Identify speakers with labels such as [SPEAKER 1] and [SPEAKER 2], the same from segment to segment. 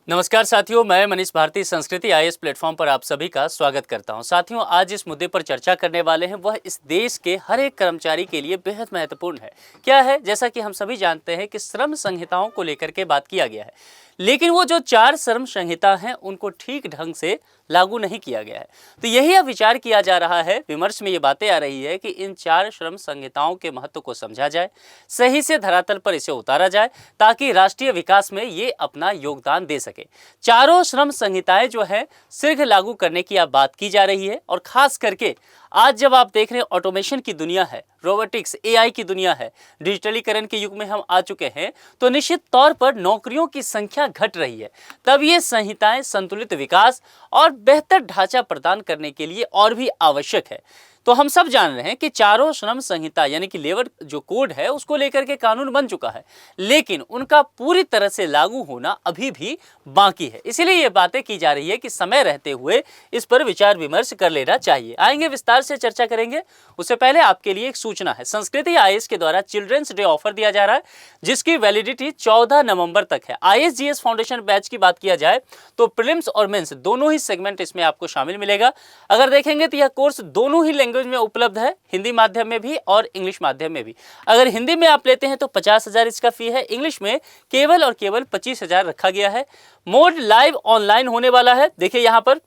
[SPEAKER 1] नमस्कार साथियों, मैं मनीष भारती संस्कृति आईएएस प्लेटफॉर्म पर आप सभी का स्वागत करता हूं। साथियों, आज इस मुद्दे पर चर्चा करने वाले हैं वह इस देश के हर एक कर्मचारी के लिए बेहद महत्वपूर्ण है। क्या है? जैसा कि हम सभी जानते हैं कि श्रम संहिताओं को लेकर के बात किया गया है, लेकिन वो जो 4 श्रम संहिता हैं उनको ठीक ढंग से लागू नहीं किया गया है। तो यही अब विचार किया जा रहा है, विमर्श में ये बातें आ रही है कि इन 4 श्रम संहिताओं के महत्व को समझा जाए, सही से धरातल पर इसे उतारा जाए ताकि राष्ट्रीय विकास में ये अपना योगदान दे सके। चारों श्रम संहिताएं जो है शीघ्र लागू करने की अब बात की जा रही है और खास करके आज जब आप देख रहे हैं ऑटोमेशन की दुनिया है, रोबोटिक्स, एआई की दुनिया है, डिजिटलीकरण के युग में हम आ चुके हैं, तो निश्चित तौर पर नौकरियों की संख्या घट रही है। तब ये संहिताएं संतुलित विकास और बेहतर ढांचा प्रदान करने के लिए और भी आवश्यक है। तो हम सब जान रहे हैं कि चारों श्रम संहिता यानी कि लेबर जो कोड है उसको लेकर के कानून बन चुका है, लेकिन उनका पूरी तरह से लागू होना अभी भी बाकी है। इसीलिए ये बातें की जा रही है कि समय रहते हुए इस पर विचार विमर्श कर लेना चाहिए। आएंगे, विस्तार से चर्चा करेंगे। उससे पहले आपके लिए एक सूचना है, संस्कृति आईएएस के द्वारा चिल्ड्रंस डे ऑफर दिया जा रहा है जिसकी वैलिडिटी 14 नवंबर तक है। आईएएस फाउंडेशन बैच की बात किया जाए तो प्रीलिम्स और मेंस दोनों ही सेगमेंट इसमें आपको शामिल मिलेगा। अगर देखेंगे तो यह कोर्स दोनों ही लैंग्वेज में उपलब्ध है, हिंदी माध्यम में भी और इंग्लिश माध्यम में भी। अगर हिंदी में आप लेते हैं तो 50,000 इसका फी है, इंग्लिश में केवल और केवल 25,000 रखा गया है। मोड लाइव ऑनलाइन होने वाला है। देखिए यहाँ पर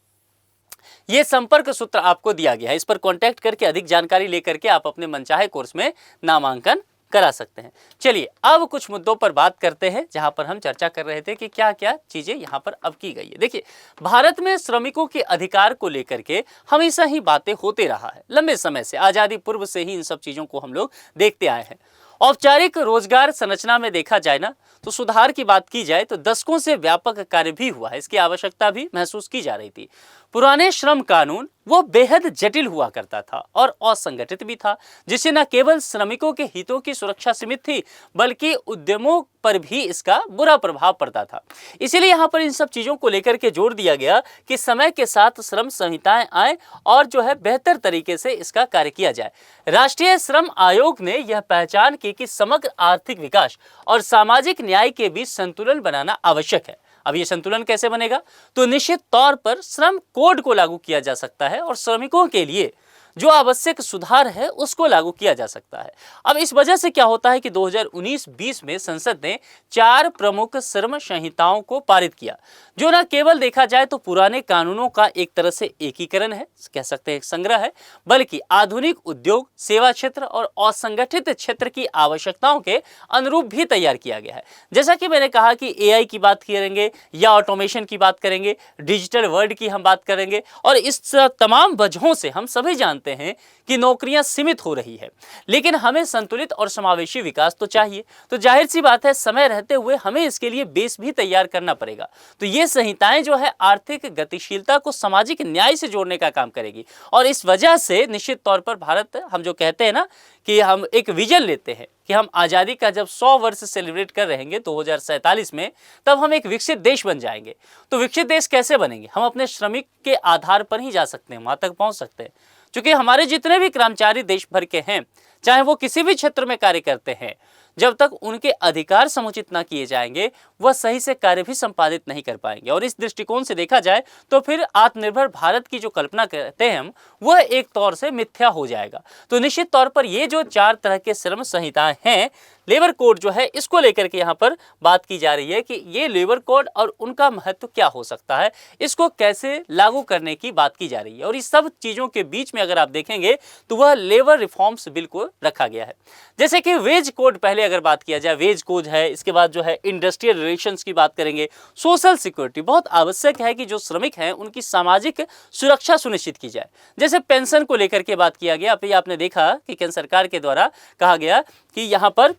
[SPEAKER 1] ये संपर्क सूत्र आपको दिया गया है, इस पर कांटेक्ट करके अधिक जानकारी लेकर के आप अपने मनचाहे कोर्स में नामांकन करा सकते हैं। चलिए अब कुछ मुद्दों पर बात करते हैं जहां पर हम चर्चा कर रहे थे कि क्या क्या चीजें यहां पर अब की गई है। देखिए, भारत में श्रमिकों के अधिकार को लेकर के हमेशा ही बातें होते रहा है, लंबे समय से, आजादी पूर्व से ही इन सब चीजों को हम लोग देखते आए हैं। औपचारिक रोजगार संरचना में देखा जाए ना तो सुधार की बात की जाए तो दशकों से व्यापक कार्य भी हुआ है, इसकी आवश्यकता भी महसूस की जा रही थी। पुराने श्रम कानून वो बेहद जटिल हुआ करता था और असंगठित भी था, जिससे न केवल श्रमिकों के हितों की सुरक्षा सीमित थी बल्कि उद्यमों पर भी इसका बुरा प्रभाव पड़ता था। इसीलिए यहाँ पर इन सब चीजों को लेकर के जोर दिया गया कि समय के साथ श्रम संहिताएं आए और जो है बेहतर तरीके से इसका कार्य किया जाए। राष्ट्रीय श्रम आयोग ने यह पहचान की कि समग्र आर्थिक विकास और सामाजिक न्याय के बीच संतुलन बनाना आवश्यक है। अब ये संतुलन कैसे बनेगा? तो निश्चित तौर पर श्रम कोड को लागू किया जा सकता है और श्रमिकों के लिए जो आवश्यक सुधार है उसको लागू किया जा सकता है। अब इस वजह से क्या होता है कि 2019-20 में संसद ने 4 प्रमुख श्रम संहिताओं को पारित किया, जो न केवल देखा जाए तो पुराने कानूनों का एक तरह से एकीकरण है, कह सकते हैं एक संग्रह है, बल्कि आधुनिक उद्योग, सेवा क्षेत्र और असंगठित क्षेत्र की आवश्यकताओं के अनुरूप भी तैयार किया गया है। जैसा कि मैंने कहा कि एआई की बात करेंगे या ऑटोमेशन की बात करेंगे, डिजिटल वर्ल्ड की हम बात करेंगे, और इस तमाम वजहों से हम सभी जानते हैं कि नौकरियां सीमित हो रही है, लेकिन हमें संतुलित और समावेशी विकास तो चाहिए। तो जाहिर सी बात है, समय रहते हुए हमें इसके लिए बेस भी तैयार करना पड़ेगा। तो ये संहिताएं जो है आर्थिक गतिशीलता को सामाजिक न्याय से जोड़ने का काम करेगी और इस वजह से निश्चित तौर पर भारत, हम जो कहते हैं ना कि हम एक विजन लेते हैं कि हम आज़ादी का जब 100 वर्ष सेलिब्रेट कर रहेंगे 2047 में, तब हम एक विकसित देश बन जाएंगे। तो विकसित देश कैसे बनेंगे? हम अपने श्रमिक के आधार पर ही जा सकते हैं, वहां तक पहुंच सकते हैं। क्योंकि हमारे जितने भी कर्मचारी देश भर के हैं, चाहे वो किसी भी क्षेत्र में कार्य करते हैं, जब तक उनके अधिकार समुचित ना किए जाएंगे वह सही से कार्य भी संपादित नहीं कर पाएंगे। और इस दृष्टिकोण से देखा जाए तो फिर आत्मनिर्भर भारत की जो कल्पना करते हैं हम, वह एक तौर से मिथ्या हो जाएगा। तो निश्चित तौर पर ये जो 4 तरह के श्रम संहिताएं हैं, लेबर कोड जो है, इसको लेकर के यहाँ पर बात की जा रही है कि ये लेबर कोड और उनका महत्व क्या हो सकता है, इसको कैसे लागू करने की बात की जा रही है। और इस सब चीज़ों के बीच में अगर आप देखेंगे तो वह लेबर रिफॉर्म्स बिल को रखा गया है। जैसे कि वेज कोड, पहले अगर बात किया जाए वेज कोड है, इसके बाद जो है इंडस्ट्रियल रिलेशंस की बात करेंगे, सोशल सिक्योरिटी बहुत आवश्यक है कि जो श्रमिक हैं उनकी सामाजिक सुरक्षा सुनिश्चित की जाए। जैसे पेंशन को लेकर के बात किया गया, अभी आपने देखा कि केंद्र सरकार के द्वारा कहा गया कि यहाँ पर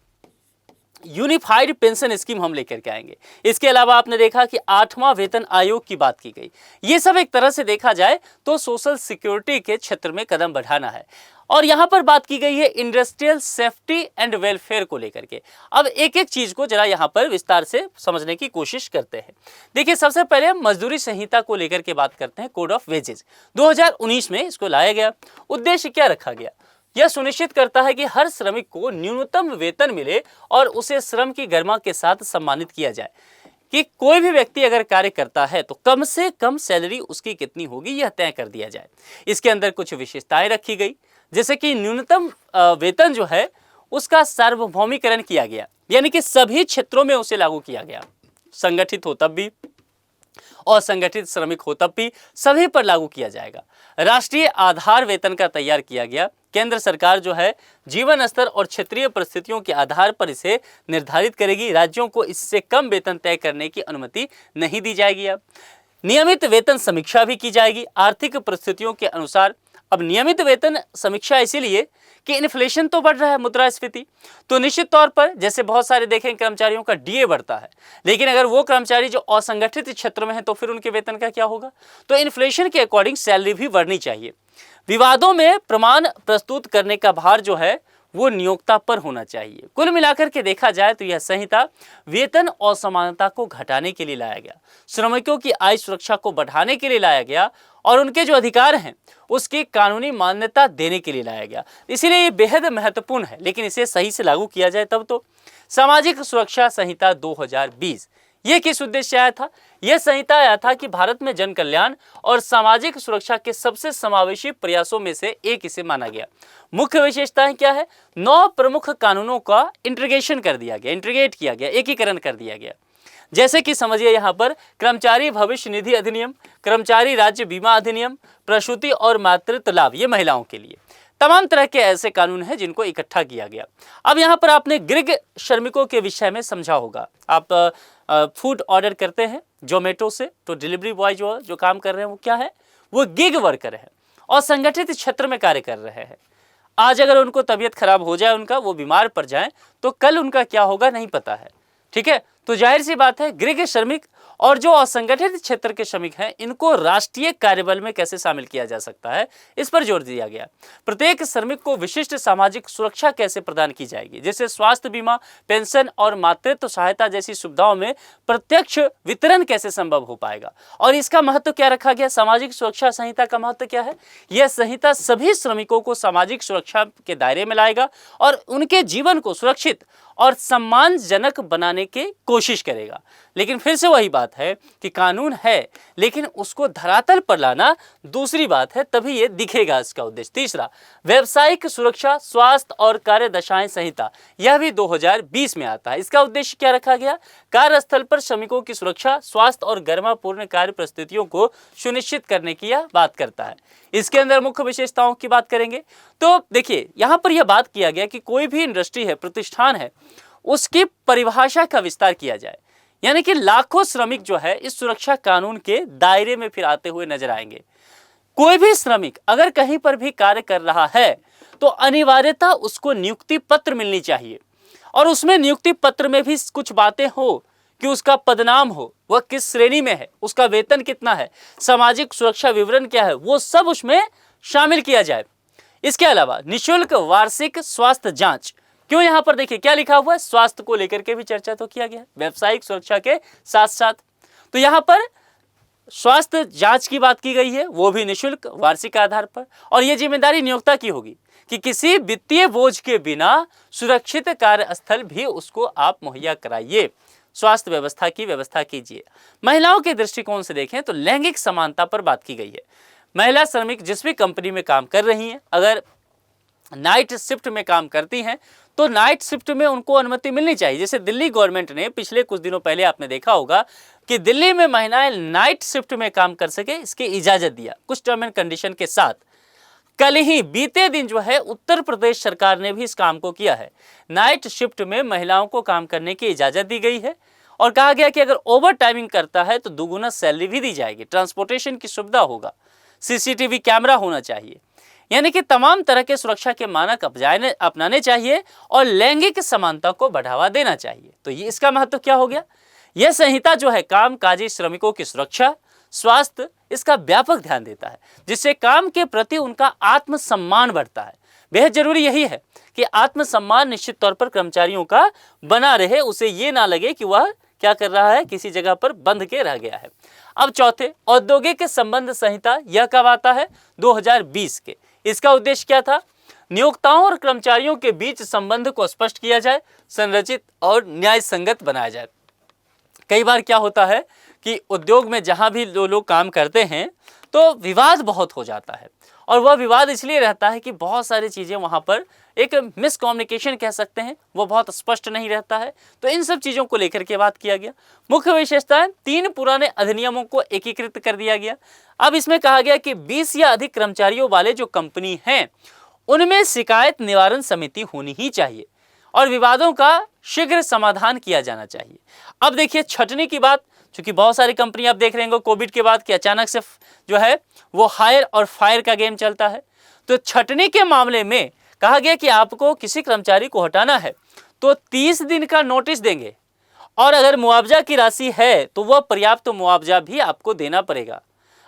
[SPEAKER 1] यूनिफाइड पेंशन स्कीम हम लेकर के आएंगे। इसके अलावा आपने देखा कि 8वां वेतन आयोग की बात की गई। ये सब एक तरह से देखा जाए तो सोशल सिक्योरिटी के क्षेत्र में कदम बढ़ाना है। और यहाँ पर बात की गई है इंडस्ट्रियल सेफ्टी एंड वेलफेयर को लेकर के। अब एक एक चीज को जरा यहाँ पर विस्तार से समझने की कोशिश करते हैं। देखिए, सबसे पहले हम मजदूरी संहिता को लेकर के बात करते हैं। कोड ऑफ वेजेज 2019 में इसको लाया गया। उद्देश्य क्या रखा गया? यह सुनिश्चित करता है कि हर श्रमिक को न्यूनतम वेतन मिले और उसे श्रम की गरिमा के साथ सम्मानित किया जाए। कि कोई भी व्यक्ति अगर कार्य करता है तो कम से कम सैलरी उसकी कितनी होगी यह तय कर दिया जाए। इसके अंदर कुछ विशेषताएं रखी गई, जैसे कि न्यूनतम वेतन जो है उसका सार्वभौमिकरण किया गया, यानी कि सभी क्षेत्रों में उसे लागू किया गया, संगठित हो तब भी, असंगठित श्रमिक हो तब भी, सभी पर लागू किया जाएगा। राष्ट्रीय आधार वेतन का तैयार किया गया। केंद्र सरकार जो है जीवन स्तर और क्षेत्रीय परिस्थितियों के आधार पर इसे निर्धारित करेगी। राज्यों को इससे कम वेतन तय करने की अनुमति नहीं दी जाएगी। अब नियमित वेतन समीक्षा भी की जाएगी आर्थिक परिस्थितियों के अनुसार। अब नियमित वेतन समीक्षा इसीलिए कि इन्फ्लेशन तो बढ़ रहा है, मुद्रास्फीति, तो निश्चित तौर पर जैसे बहुत सारे देखें कर्मचारियों का डीए बढ़ता है, लेकिन अगर वो कर्मचारी जो असंगठित क्षेत्र में है तो फिर उनके वेतन का क्या होगा। तो इन्फ्लेशन के अकॉर्डिंग सैलरी भी बढ़नी चाहिए। विवादों में प्रमाण प्रस्तुत करने का भार जो है वो नियोक्ता पर होना चाहिए। कुल मिलाकर के देखा जाए तो यह संहिता वेतन असमानता को घटाने के लिए लाया गया, श्रमिकों की आय सुरक्षा को बढ़ाने के लिए लाया गया और उनके जो अधिकार हैं उसकी कानूनी मान्यता देने के लिए लाया गया। इसीलिए ये बेहद महत्वपूर्ण है, लेकिन इसे सही से लागू किया जाए तब तो। सामाजिक सुरक्षा संहिता 2020 ये किस उद्देश्य से आया था? यह संहिता आया था कि भारत में जन कल्याण और सामाजिक सुरक्षा के सबसे समावेशी प्रयासों में से एक इसे माना गया। मुख्य विशेषताएं क्या है? 9 प्रमुख कानूनों का इंटीग्रेट किया गया, एकीकरण कर दिया गया। जैसे कि समझिए यहाँ पर कर्मचारी भविष्य निधि अधिनियम, कर्मचारी राज्य बीमा अधिनियम, प्रसूति और मातृत्व लाभ, ये महिलाओं के लिए तमाम तरह के ऐसे कानून हैं जिनको इकट्ठा किया गया। अब यहाँ पर आपने गिग श्रमिकों के विषय में समझा होगा। आप फूड ऑर्डर करते हैं जोमेटो से, तो डिलीवरी बॉय जो काम कर रहे हैं वो क्या है? वो गिग वर्कर है और संगठित क्षेत्र में कार्य कर रहे हैं। आज अगर उनको तबीयत खराब हो जाए, उनका वो बीमार पड़ जाए, तो कल उनका क्या होगा नहीं पता है, ठीक है। तो जाहिर सी बात है गिग श्रमिक और जो असंगठित क्षेत्र के श्रमिक हैं इनको राष्ट्रीय कार्यबल में कैसे शामिल किया जा सकता है, इस पर जोर दिया गया। प्रत्येक श्रमिक को विशिष्ट सामाजिक सुरक्षा कैसे प्रदान की जाएगी, जैसे स्वास्थ्य बीमा, पेंशन और मातृत्व सहायता जैसी सुविधाओं में प्रत्यक्ष वितरण कैसे संभव हो पाएगा। और इसका महत्व क्या रखा गया? सामाजिक सुरक्षा संहिता का महत्व क्या है? यह संहिता सभी श्रमिकों को सामाजिक सुरक्षा के दायरे में लाएगा और उनके जीवन को सुरक्षित और सम्मानजनक बनाने की कोशिश करेगा। लेकिन फिर से वही बात है कि कानून है लेकिन उसको धरातल पर लाना दूसरी बात है, तभी ये दिखेगा इसका उद्देश्य। तीसरा, व्यावसायिक सुरक्षा, स्वास्थ्य और कार्यदशाएं संहिता, यह भी 2020 में आता है। इसका उद्देश्य क्या रखा गया? कार्यस्थल पर श्रमिकों की सुरक्षा, स्वास्थ्य और गरिमापूर्ण कार्य परिस्थितियों को सुनिश्चित करने की यह बात करता है। इसके अंदर मुख्य विशेषताओं की बात करेंगे तो देखिए यहाँ पर यह बात किया गया कि कोई भी इंडस्ट्री है, प्रतिष्ठान है, उसकी परिभाषा का विस्तार किया जाए, यानी कि लाखों श्रमिक जो है इस सुरक्षा कानून के दायरे में फिर आते हुए नजर आएंगे। कोई भी श्रमिक अगर कहीं पर भी कार्य कर रहा है तो अनिवार्यता उसको नियुक्ति पत्र मिलनी चाहिए और उसमें नियुक्ति पत्र में भी कुछ बातें हो कि उसका पदनाम हो, वह किस श्रेणी में है, उसका वेतन कितना है, सामाजिक सुरक्षा विवरण क्या है, वो सब उसमें शामिल किया जाए। इसके अलावा निःशुल्क वार्षिक स्वास्थ्य जांच, क्यों यहाँ पर देखिए क्या लिखा हुआ है, स्वास्थ्य को लेकर के भी चर्चा तो किया गया व्यावसायिक सुरक्षा के साथ साथ। तो यहाँ पर स्वास्थ्य जांच की बात की गई है, वो भी निःशुल्क वार्षिक आधार पर, और ये जिम्मेदारी नियोक्ता की होगी कि किसी वित्तीय बोझ के बिना सुरक्षित कार्यस्थल भी उसको आप मुहैया कराइए, स्वास्थ्य व्यवस्था की व्यवस्था कीजिए। महिलाओं के दृष्टिकोण से देखें तो लैंगिक समानता पर बात की गई है। महिला श्रमिक जिस भी कंपनी में काम कर रही हैं, अगर नाइट शिफ्ट में काम करती हैं तो नाइट शिफ्ट में उनको अनुमति मिलनी चाहिए। जैसे दिल्ली गवर्नमेंट ने पिछले कुछ दिनों पहले आपने देखा होगा कि दिल्ली में महिलाएं नाइट शिफ्ट में काम कर सके, इसकी इजाजत दिया कुछ टर्म एंड कंडीशन के साथ। कल ही बीते दिन जो है उत्तर प्रदेश सरकार ने भी इस काम को किया है। नाइट शिफ्ट में महिलाओं को काम करने की इजाजत दी गई है और कहा गया कि अगर ओवर टाइमिंग करता है तो दुगुना सैलरी भी दी जाएगी, ट्रांसपोर्टेशन की सुविधा होगा, सीसीटीवी कैमरा होना चाहिए, यानी कि तमाम तरह के सुरक्षा के मानक अपनाने चाहिए और लैंगिक समानता को बढ़ावा देना चाहिए। तो ये इसका महत्व क्या हो गया? यह संहिता जो है कामकाजी श्रमिकों की सुरक्षा, स्वास्थ्य, इसका व्यापक ध्यान देता है, जिससे काम के प्रति उनका आत्मसम्मान बढ़ता है। बेहद जरूरी यही है कि आत्मसम्मान निश्चित तौर पर कर्मचारियों का बना रहे, उसे ये ना लगे कि वह क्या कर रहा है, किसी जगह पर बंध के रह गया है। अब चौथे, औद्योगिक संबंध संहिता, यह कब आता है? 2020 के। इसका उद्देश्य क्या था? नियोक्ताओं और कर्मचारियों के बीच संबंध को स्पष्ट किया जाए, संरचित और न्याय संगत बनाया जाए। कई बार क्या होता है कि उद्योग में जहाँ भी लोग काम करते हैं तो विवाद बहुत हो जाता है, और वह विवाद इसलिए रहता है कि बहुत सारी चीज़ें वहाँ पर एक मिसकम्युनिकेशन कह सकते हैं, वो बहुत स्पष्ट नहीं रहता है। तो इन सब चीज़ों को लेकर के बात किया गया। मुख्य विशेषताएं, 3 पुराने अधिनियमों को एकीकृत कर दिया गया। अब इसमें कहा गया कि 20 या अधिक कर्मचारियों वाले जो कंपनी हैं उनमें शिकायत निवारण समिति होनी ही चाहिए और विवादों का शीघ्र समाधान किया जाना चाहिए। अब देखिए छटनी की बात, क्योंकि बहुत सारी कंपनी आप देख रहे होंगे कोविड के बाद कि अचानक से जो है वो हायर और फायर का गेम चलता है। तो छटनी के मामले में कहा गया कि आपको किसी कर्मचारी को हटाना है तो 30 दिन का नोटिस देंगे, और अगर मुआवजा की राशि है तो वह पर्याप्त मुआवजा भी आपको देना पड़ेगा।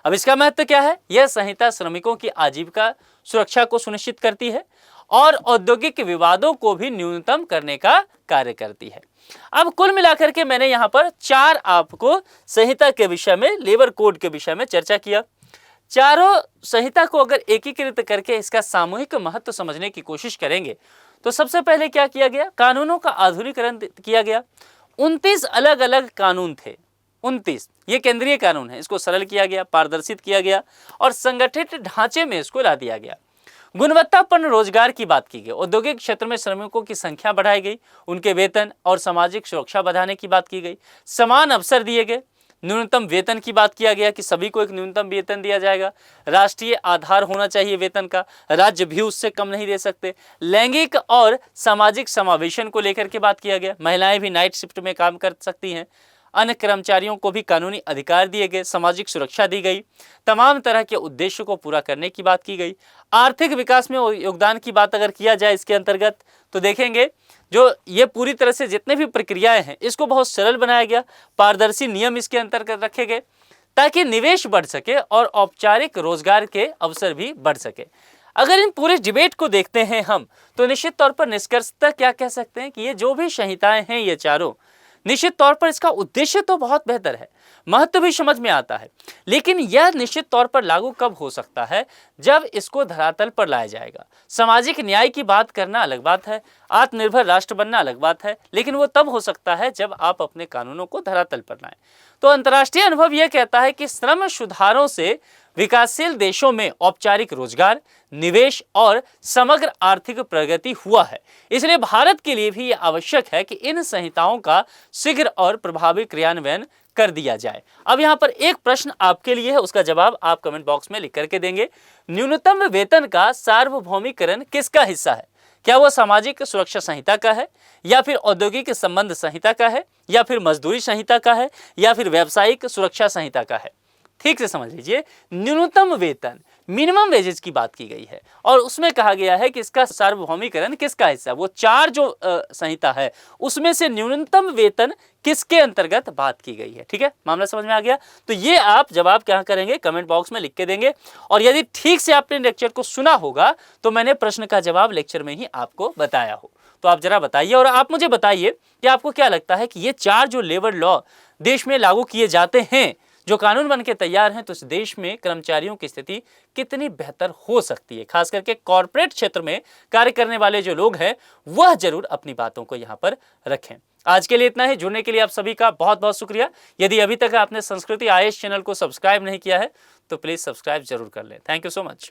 [SPEAKER 1] अब इसका महत्व क्या है? यह संहिता श्रमिकों की आजीविका सुरक्षा को सुनिश्चित करती है और औद्योगिक विवादों को भी न्यूनतम करने का कार्य करती है। अब कुल मिलाकर के मैंने यहाँ पर 4 आपको संहिता के विषय में, लेबर कोड के विषय में चर्चा किया। चारों संहिता को अगर एकीकृत करके इसका सामूहिक महत्व समझने की कोशिश करेंगे तो सबसे पहले क्या किया गया? कानूनों का आधुनिकीकरण किया गया। 29 अलग अलग कानून थे, 29। ये केंद्रीय कानून है, इसको सरल किया गया, पारदर्शित किया गया और संगठित ढांचे में इसको ला दिया गया। गुणवत्तापूर्ण रोजगार की बात की गई। औद्योगिक क्षेत्र में श्रमिकों की संख्या बढ़ाई गई, उनके वेतन और सामाजिक सुरक्षा बढ़ाने की बात की गई। समान अवसर दिए गए। न्यूनतम वेतन की बात किया गया कि सभी को एक न्यूनतम वेतन दिया जाएगा। राष्ट्रीय आधार होना चाहिए वेतन का, राज्य भी उससे कम नहीं दे सकते। लैंगिक और सामाजिक समावेशन को लेकर के बात किया गया। महिलाएं भी नाइट शिफ्ट में काम कर सकती हैं। अन्य कर्मचारियों को भी कानूनी अधिकार दिए गए, सामाजिक सुरक्षा दी गई। तमाम तरह के उद्देश्यों को पूरा करने की बात की गई। आर्थिक विकास में योगदान की बात अगर किया जाए इसके अंतर्गत तो देखेंगे जो ये पूरी तरह से जितने भी प्रक्रियाएं हैं इसको बहुत सरल बनाया गया। पारदर्शी नियम इसके अंतर्गत रखे गए ताकि निवेश बढ़ सके और औपचारिक रोजगार के अवसर भी बढ़ सके। अगर इन पूरे डिबेट को देखते हैं हम तो निश्चित तौर पर निष्कर्षतः क्या कह सकते हैं कि ये जो भी संहिताएं हैं ये चारों, निश्चित तौर पर इसका उद्देश्य तो बहुत बेहतर है, महत्व भी समझ में आता है, लेकिन यह निश्चित तौर पर लागू कब हो सकता है? जब इसको धरातल पर लाया जाएगा। सामाजिक न्याय की बात करना अलग बात है, आत्मनिर्भर राष्ट्र बनना अलग बात है, लेकिन वो तब हो सकता है जब आप अपने कानूनों को धरातल पर लाएं। तो अंतर्राष्ट्रीय अनुभव यह कहता है कि श्रम सुधारों से विकासशील देशों में औपचारिक रोजगार, निवेश और समग्र आर्थिक प्रगति हुआ है। इसलिए भारत के लिए भी यह आवश्यक है कि इन संहिताओं का शीघ्र और प्रभावी क्रियान्वयन कर दिया जाए। अब यहाँ पर एक प्रश्न आपके लिए है, उसका जवाब आप कमेंट बॉक्स में लिख करके देंगे। न्यूनतम वेतन का सार्वभौमिकरण किसका हिस्सा है? क्या वो सामाजिक सुरक्षा संहिता का है, या फिर औद्योगिक संबंध संहिता का है, या फिर मजदूरी संहिता का है, या फिर व्यावसायिक सुरक्षा संहिता का है? ठीक से समझ लीजिए, न्यूनतम वेतन, मिनिमम वेजेस की बात की गई है और उसमें कहा गया है कि इसका सार्वभौमिकरण किसका हिस्सा है। वो 4 जो संहिता है उसमें से न्यूनतम वेतन किसके अंतर्गत बात की गई है। ठीक है, मामला समझ में आ गया? तो ये आप जवाब क्या करेंगे? कमेंट बॉक्स में लिख के देंगे। और यदि ठीक से आपने लेक्चर को सुना होगा तो मैंने प्रश्न का जवाब लेक्चर में ही आपको बताया हो, तो आप जरा बताइए और आप मुझे बताइए कि आपको क्या लगता है कि ये 4 जो लेबर लॉ देश में लागू किए जाते हैं, जो कानून बन के तैयार हैं, तो इस देश में कर्मचारियों की स्थिति कितनी बेहतर हो सकती है। खास करके कॉर्पोरेट क्षेत्र में कार्य करने वाले जो लोग हैं वह जरूर अपनी बातों को यहाँ पर रखें। आज के लिए इतना ही। जुड़ने के लिए आप सभी का बहुत बहुत शुक्रिया। यदि अभी तक आपने संस्कृति IAS चैनल को सब्सक्राइब नहीं किया है तो प्लीज सब्सक्राइब जरूर कर लें। Thank you so much.